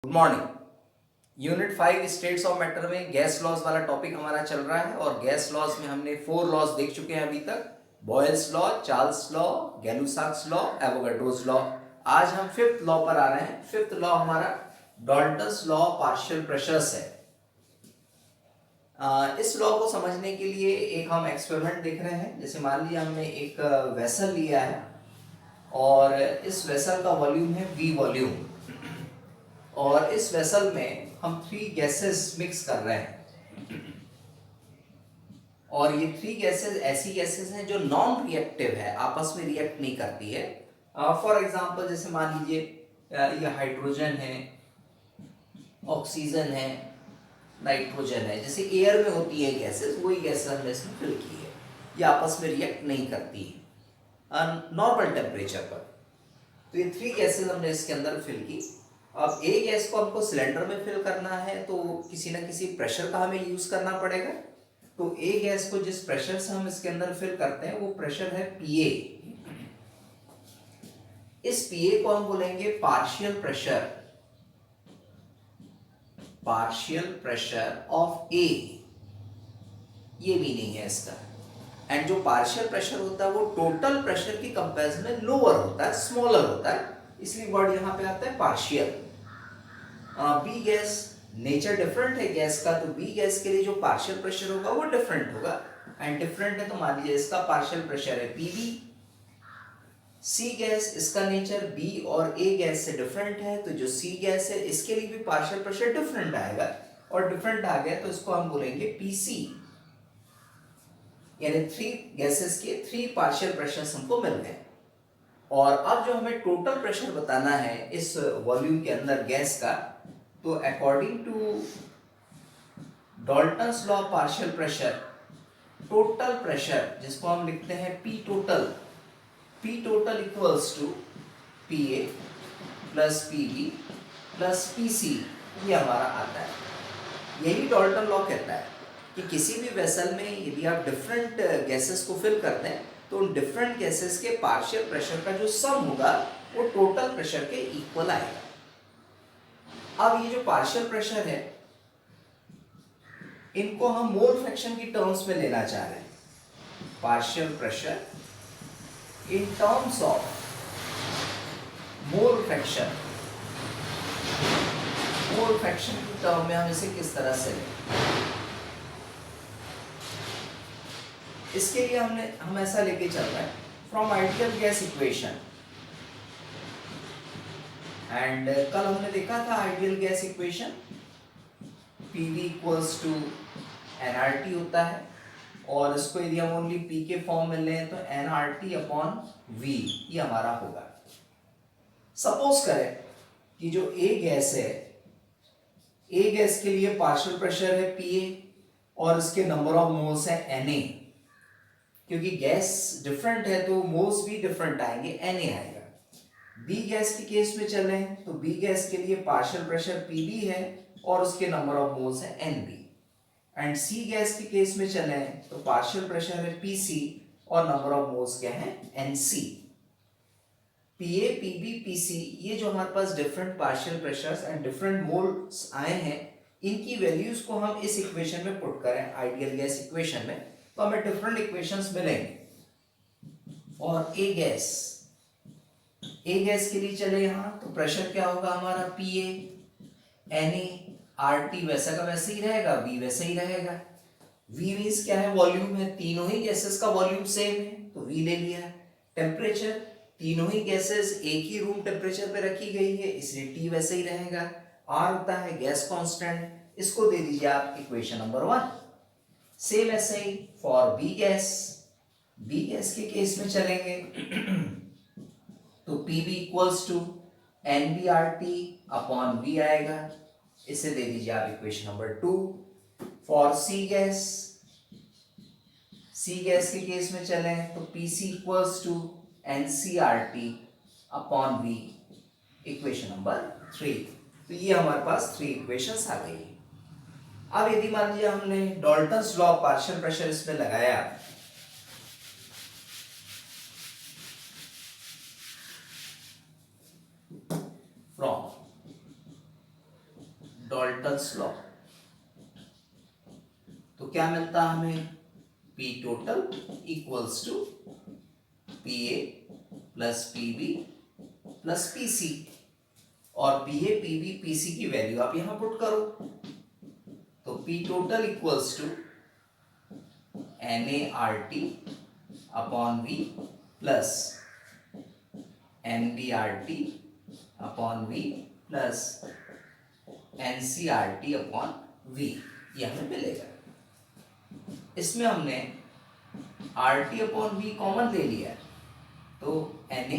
Good morning. Unit 5 states of matter में gas laws वाला topic हमारा चल रहा है और गैस लॉज में हमने 4 लॉज देख चुके हैं अभी तक। Boyle's law, Charles law, Gay Lussac's law, Avogadro's law. आज हम फिफ्थ लॉ पर आ रहे हैं। फिफ्थ लॉ हमारा डाल्टन्स लॉ पार्शियल प्रेशर्स है। इस लॉ को समझने के लिए एक हम एक्सपेरिमेंट देख रहे हैं। जैसे मान लीजिए हमने एक वेसल लिया है और इस वेसल का वॉल्यूम है V वॉल्यूम, और इस वेसल में हम 3 गैसेस मिक्स कर रहे हैं और ये 3 गैसेस ऐसी गैसेस हैं जो नॉन रिएक्टिव है, आपस में रिएक्ट नहीं करती है। फॉर एग्जांपल जैसे मान लीजिए ये हाइड्रोजन है, ऑक्सीजन है, नाइट्रोजन है। जैसे एयर में होती है गैसेस, वही गैसेस हमने इसमें फिल की है। ये आपस में रिएक्ट नहीं करती है नॉर्मल टेम्परेचर पर। तो ये 3 गैसेस हमने इसके अंदर फिल की। अब ए गैस को हमको सिलेंडर में फिल करना है तो किसी ना किसी प्रेशर का हमें यूज करना पड़ेगा। तो ए गैस को जिस प्रेशर से हम इसके अंदर फिल करते हैं वो प्रेशर है पीए। इस पीए को हम बोलेंगे पार्शियल प्रेशर ऑफ ए। ये मीनिंग है इसका। एंड जो पार्शियल प्रेशर होता है वो टोटल प्रेशर की कंपैरिजन में लोअर होता है, स्मॉलर होता है, इसलिए वर्ड यहां पे आता है partial. B gas nature different है गैस का, तो बी गैस के लिए जो पार्शियल प्रेशर होगा वो डिफरेंट होगा। एंड डिफरेंट है तो मान लीजिए इसका पार्शियल प्रेशर है पीबी। सी गैस, इसका नेचर बी और ए गैस से डिफरेंट है, तो जो सी गैस है इसके लिए भी पार्शियल प्रेशर डिफरेंट आएगा, और डिफरेंट आ गया तो इसको हम बोलेंगे पीसी। यानी 3 गैसेस के 3 पार्शियल प्रेशर्स हमको मिल गए। और अब जो हमें टोटल प्रेशर बताना है इस वॉल्यूम के अंदर गैस का, तो according to Dalton's law partial pressure, total pressure जिसको हम लिखते हैं P total equals to P A plus P B plus P C, ये हमारा आता है। यही डाल्टन लॉ कहता है कि किसी भी वेसल में यदि आप डिफरेंट गैसेस को फिल करते हैं तो उन डिफरेंट गैसेस के पार्शियल प्रेशर का जो सम होगा वो टोटल प्रेशर के इक्वल आएगा। अब ये जो पार्शियल प्रेशर है इनको हम मोल फ्रैक्शन की टर्म्स में लेना चाह रहे हैं। Partial pressure in terms of mole fraction की टर्म में हम इसे किस तरह से लें, इसके लिए हम ऐसा लेके चल रहे हैं from ideal gas equation. And कल हमने देखा था ideal gas equation PV equals to nRT होता है, और इसको यदि हम ओनली P के फॉर्म में लें तो nRT अपॉन V ये हमारा होगा। सपोज करें कि जो A गैस है, A गैस के लिए पार्शियल प्रेशर है PA और इसके नंबर ऑफ मोल्स है Na। क्योंकि गैस डिफरेंट है तो मोल्स भी डिफरेंट आएंगे, Na आएगा। बी गैस के केस में चले तो बी गैस के लिए पार्शियल प्रेशर Pb है और उसके नंबर ऑफ मोल्स है Nb। एंड सी गैस के केस में चले तो पार्शियल प्रेशर है Pc और नंबर ऑफ मोल्स क्या है Nc। Pa, Pb, Pc ये जो हमारे पास different partial pressures and different moles आए हैं, इनकी वैल्यूज को हम इस इक्वेशन में पुट करें आइडियल गैस इक्वेशन में, तो हमें डिफरेंट इक्वेशंस मिलेंगे। और ए गैस के लिए चले यहां तो प्रेशर क्या होगा हमारा Pa, Na, RT वैसा का वैसे ही रहेगा, V वैसा ही रहेगा। V मींस क्या है, वॉल्यूम है, तीनों ही गैसेस का वॉल्यूम सेम है तो V ले लिया। टेम्परेचर, तीनों ही गैसेस एक ही रूम टेम्परेचर पे रखी गई है इसलिए T वैसे ही रहेगा। R होता है गैस कांस्टेंट, इसको दे दीजिए आप इक्वेशन नंबर 1। सेम ऐसे ही फॉर B गैस के केस में चलेंगे तो Pb equals to NbRT upon V आएगा, इसे दे दीजिए आप equation number 2। For C gas के केस में चले तो Pc equals to NcRT upon V, equation number 3। तो ये हमारे पास 3 इक्वेशंस आ गई। अब यदि मान लीजिए हमने डाल्टन्स लॉ पार्शियल प्रेशर इसमें लगाया, फ्रॉम डॉल्टन्स लॉ। तो क्या मिलता है हमें, P total equals to P A plus P B plus P C, और P A P B P C की वैल्यू आप यहां पुट करो। तो P total equals to N A R T upon V plus N B R T upon V plus N C R T upon V, ये हमें मिलेगा। इसमें हमने R T upon V common ले लिया है, तो N A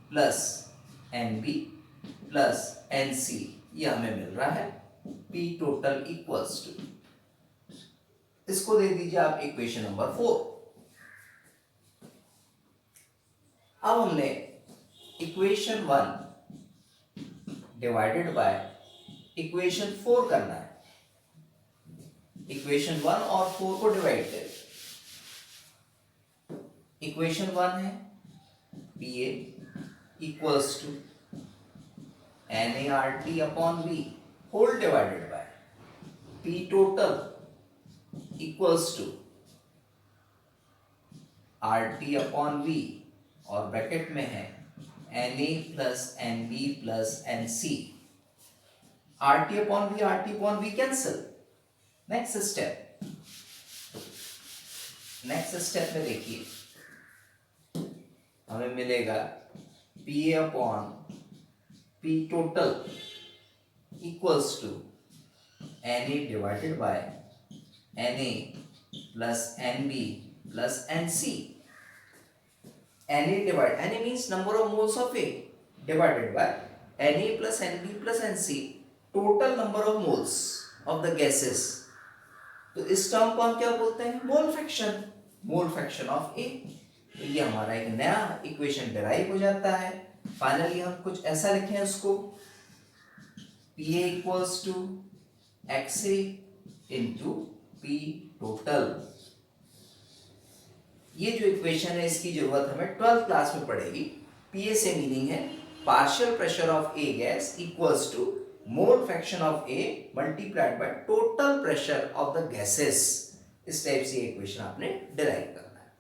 plus N B plus N C, ये हमें मिल रहा है पी टोटल इक्वल्स टू, इसको दे दीजिए आप इक्वेशन नंबर 4। अब हमने इक्वेशन 1 डिवाइडेड बाय इक्वेशन 4 करना है। इक्वेशन 1 और 4 को डिवाइड करें। इक्वेशन 1 है P A equals to N A R T upon V whole divided by P total equals to R T upon V, और ब्रैकेट में है N A plus N B plus N C. R T upon V cancel. Next step में देखिए हमें मिलेगा P A upon P total equals to N A divided by N A plus N B plus N C. N A means number of moles of A divided by N A plus N B plus N C, total number of moles of the gases. तो इस term को हम क्या बोलते हैं, मोल fraction of ए। तो ये हमारा एक नया इक्वेशन डिराइव हो जाता है। फाइनली हम कुछ ऐसा लिखें उसको, P A equals to X A into P total. ये जो इक्वेशन है इसकी जरूरत हमें 12th क्लास में पड़ेगी। पी ए से मीनिंग है partial pressure of a gas equals to mole fraction of a multiplied by total pressure of the gases. इस टाइप से इक्वेशन आपने डिराइव करना है।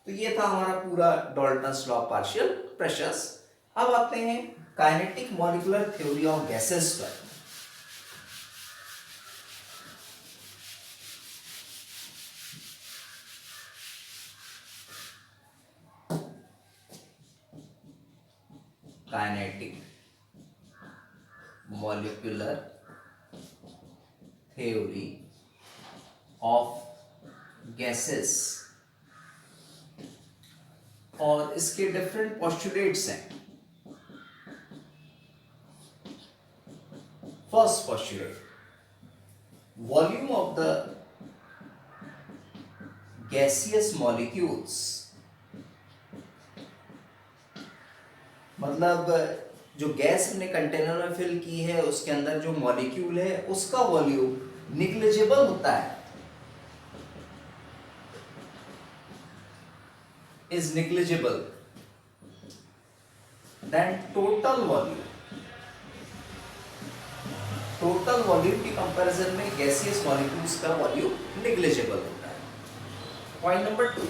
तो ये था हमारा पूरा Dalton's law of partial pressures. अब आते हैं kinetic molecular theory of gases पर। Kinetic molecular theory of gases, और इसके डिफरेंट पोस्टुलेट्स हैं। First postulate, volume of the gaseous molecules, मतलब जो गैस हमने कंटेनर में फिल की है उसके अंदर जो मॉलिक्यूल है उसका वॉल्यूम निग्लिजिबल होता है, is negligible then total volume के कंपैरिजन में गैसियस मॉलिक्यूल्स का वॉल्यूम निग्लिजिबल होता है। पॉइंट नंबर 2,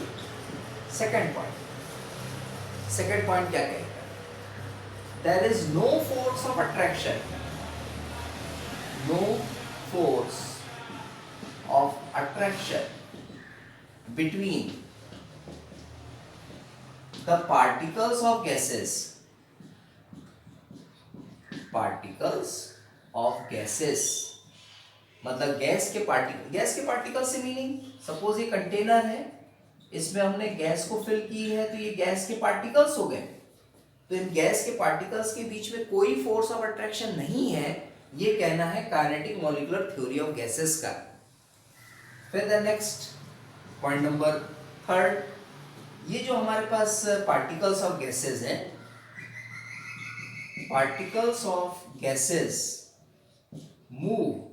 सेकंड पॉइंट क्या कहेगा, there is no force of attraction between the particles of gases मतलब गैस के पार्टिकल से मीनिंग, सपोज ये कंटेनर है, इसमें हमने गैस को फिल की है तो ये गैस के पार्टिकल्स हो गए। तो इन गैस के पार्टिकल्स के बीच में कोई फोर्स ऑफ अट्रैक्शन नहीं है, ये कहना है kinetic molecular theory of gases का। फिर द नेक्स्ट पॉइंट नंबर 3, ये जो हमारे पास पार्टिकल्स ऑफ गैसेस हैं, particles of gases move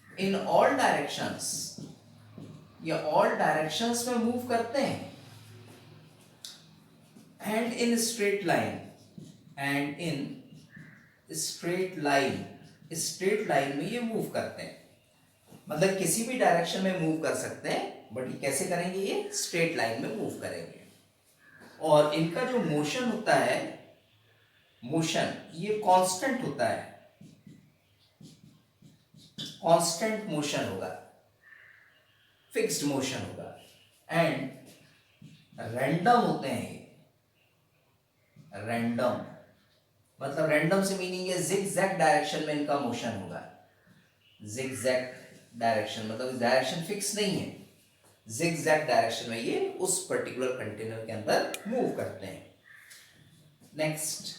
in all directions, ये ऑल डायरेक्शंस में मूव करते हैं, and in straight line straight line में ये मूव करते हैं, मतलब किसी भी डायरेक्शन में मूव कर सकते हैं, बट ये कैसे करेंगे, ये स्ट्रेट लाइन में मूव करेंगे। और इनका जो मोशन होता है, मोशन ये कांस्टेंट होता है, कांस्टेंट मोशन होगा, फिक्स्ड मोशन होगा, एंड रैंडम होते हैं ये, रैंडम मतलब रैंडम से मीनिंग है जिगजैग डायरेक्शन में इनका मोशन होगा। जिगजैग डायरेक्शन मतलब डायरेक्शन फिक्स नहीं है, जिगजैग डायरेक्शन में ये उस पर्टिकुलर कंटेनर के अंदर मूव करते हैं। नेक्स्ट,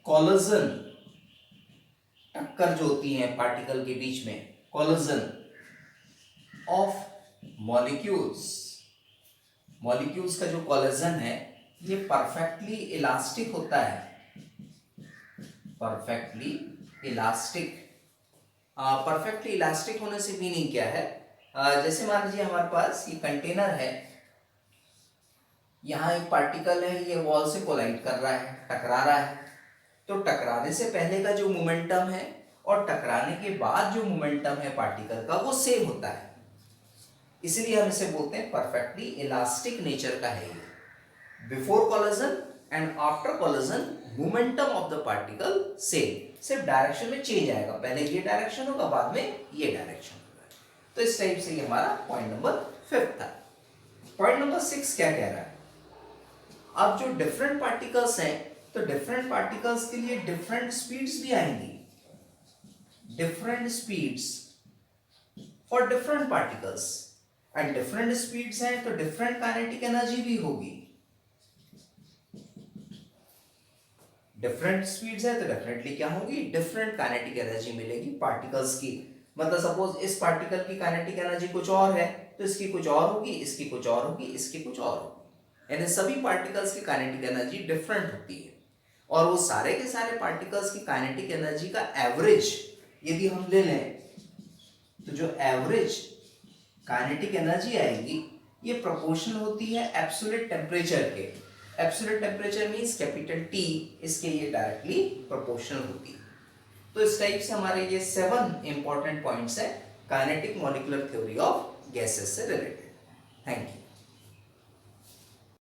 कोलिजन, टक्कर जो होती है पार्टिकल के बीच में, कोलिजन ऑफ मॉलिक्यूल्स, मॉलिक्यूल्स का जो कोलिजन है ये परफेक्टली इलास्टिक होता है, परफेक्टली इलास्टिक। परफेक्टली इलास्टिक होने से मीनिंग क्या है, जैसे मान लीजिए हमारे पास ये कंटेनर है, यहाँ एक पार्टिकल है, ये वॉल से कोलाइड कर रहा है, टकरा रहा है, तो टकराने से पहले का जो मोमेंटम है और टकराने के बाद जो मोमेंटम है पार्टिकल का वो सेम होता है, इसलिए हम इसे बोलते हैं परफेक्टली इलास्टिक नेचर का है ये। Before collision and after collision momentum of the particle same, सिर्फ डायरेक्शन में चेंज आएगा, पहले ये डायरेक्शन होगा, बाद में ये डायरेक्शन होगा। तो इस टाइप से ये हमारा पॉइंट नंबर 5 था। पॉइंट नंबर 6 क्या कह रहा है, अब जो डिफरेंट पार्टिकल्स हैं, तो डिफरेंट पार्टिकल्स के लिए डिफरेंट स्पीड्स भी आएंगी, different speeds for different particles, and different speeds हैं तो डिफरेंट काइनेटिक एनर्जी भी होगी। डिफरेंट स्पीड्स है तो डेफिनेटली क्या होगी, डिफरेंट काइनेटिक एनर्जी मिलेगी पार्टिकल्स की। मतलब सपोज इस पार्टिकल की काइनेटिक एनर्जी कुछ और है तो इसकी कुछ और होगी, इसकी कुछ और होगी, इसकी कुछ और होगी, यानी सभी पार्टिकल्स की काइनेटिक एनर्जी डिफरेंट होती है। और वो सारे के सारे पार्टिकल्स की काइनेटिक एनर्जी का एवरेज यदि हम ले लें तो जो एवरेज काइनेटिक एनर्जी आएगी ये प्रोपोर्शनल होती है एब्सोल्यूट टेम्परेचर के। Absolute temperature means capital T, इसके ये डायरेक्टली प्रोपोर्शनल होती है। तो इस टाइप से हमारे ये 7 इंपॉर्टेंट पॉइंट्स है kinetic molecular theory of gases से रिलेटेड। Thank you.